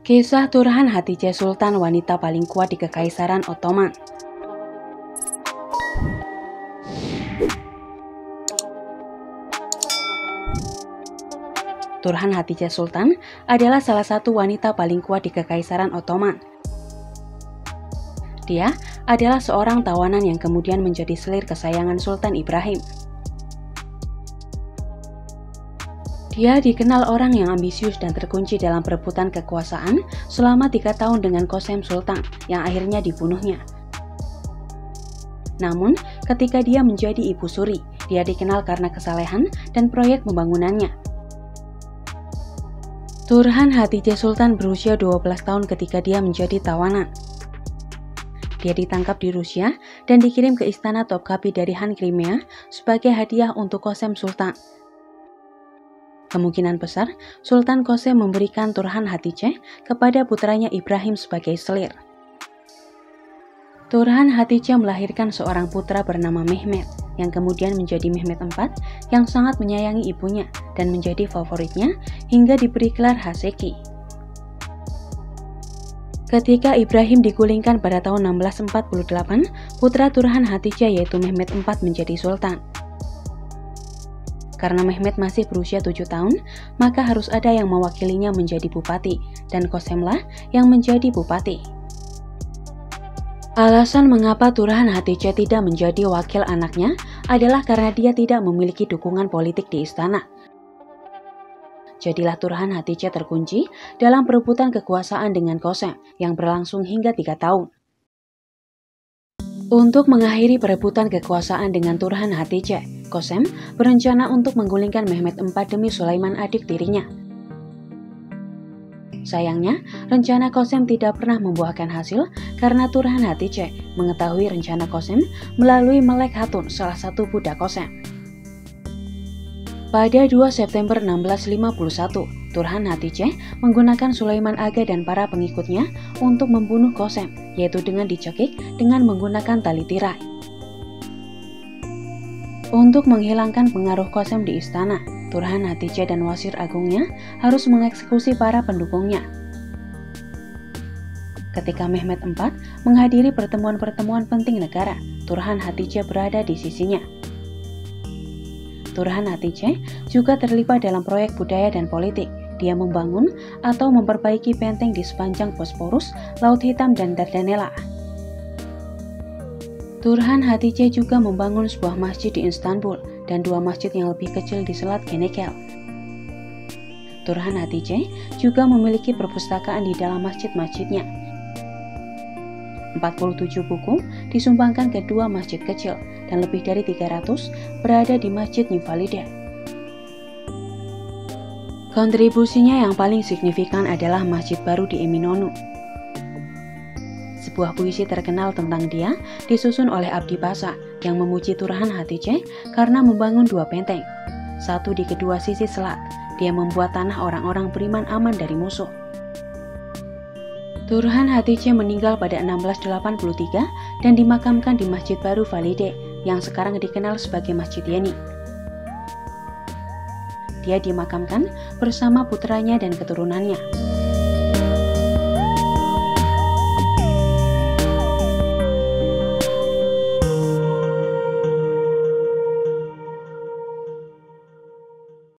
Kisah Turhan Hatice Sultan, wanita paling kuat di Kekaisaran Ottoman. Turhan Hatice Sultan adalah salah satu wanita paling kuat di Kekaisaran Ottoman. Dia adalah seorang tawanan yang kemudian menjadi selir kesayangan Sultan Ibrahim. Dia dikenal orang yang ambisius dan terkunci dalam perebutan kekuasaan selama 3 tahun dengan Qasem Sultan yang akhirnya dibunuhnya. Namun, ketika dia menjadi Ibu Suri, dia dikenal karena kesalehan dan proyek pembangunannya. Turhan Hatice Sultan berusia 12 tahun ketika dia menjadi tawanan. Dia ditangkap di Rusia dan dikirim ke istana Topkapi dari Han Crimea sebagai hadiah untuk Qasem Sultan. Kemungkinan besar, Sultan Qasem memberikan Turhan Hatice kepada putranya Ibrahim sebagai selir. Turhan Hatice melahirkan seorang putra bernama Mehmet, yang kemudian menjadi Mehmet IV, yang sangat menyayangi ibunya dan menjadi favoritnya hingga diberi gelar Haseki. Ketika Ibrahim digulingkan pada tahun 1648, putra Turhan Hatice yaitu Mehmet IV menjadi sultan. Karena Mehmet masih berusia 7 tahun, maka harus ada yang mewakilinya menjadi bupati, dan Qasemlah yang menjadi bupati. Alasan mengapa Turhan Hatice tidak menjadi wakil anaknya adalah karena dia tidak memiliki dukungan politik di istana. Jadilah Turhan Hatice terkunci dalam perebutan kekuasaan dengan Qasem yang berlangsung hingga 3 tahun. Untuk mengakhiri perebutan kekuasaan dengan Turhan Hatice, Qasem berencana untuk menggulingkan Mehmet IV demi Sulaiman adik tirinya. Sayangnya, rencana Qasem tidak pernah membuahkan hasil karena Turhan Hatice mengetahui rencana Qasem melalui Melek Hatun, salah satu budak Qasem. Pada 2 September 1651, Turhan Hatice menggunakan Sulaiman Aga dan para pengikutnya untuk membunuh Qasem, yaitu dengan dicekik dengan menggunakan tali tirai. Untuk menghilangkan pengaruh Qasem di istana, Turhan Hatice dan Wasir Agungnya harus mengeksekusi para pendukungnya. Ketika Mehmet IV menghadiri pertemuan-pertemuan penting negara, Turhan Hatice berada di sisinya. Turhan Hatice juga terlibat dalam proyek budaya dan politik. Dia membangun atau memperbaiki benteng di sepanjang Bosporus, Laut Hitam, dan Dardanella. Turhan Hatice juga membangun sebuah masjid di Istanbul dan 2 masjid yang lebih kecil di Selat Genekel. Turhan Hatice juga memiliki perpustakaan di dalam masjid-masjidnya. 47 buku disumbangkan ke 2 masjid kecil dan lebih dari 300 berada di Masjid Nivalide. Kontribusinya yang paling signifikan adalah Masjid Baru di Eminonu. Sebuah puisi terkenal tentang dia disusun oleh Abdi Basa yang memuji Turhan Hatice karena membangun 2 benteng, satu di kedua sisi selat. Dia membuat tanah orang-orang beriman aman dari musuh. Turhan Hatice meninggal pada 1683 dan dimakamkan di Masjid Baru Valide yang sekarang dikenal sebagai Masjid Yeni. Dia dimakamkan bersama putranya dan keturunannya.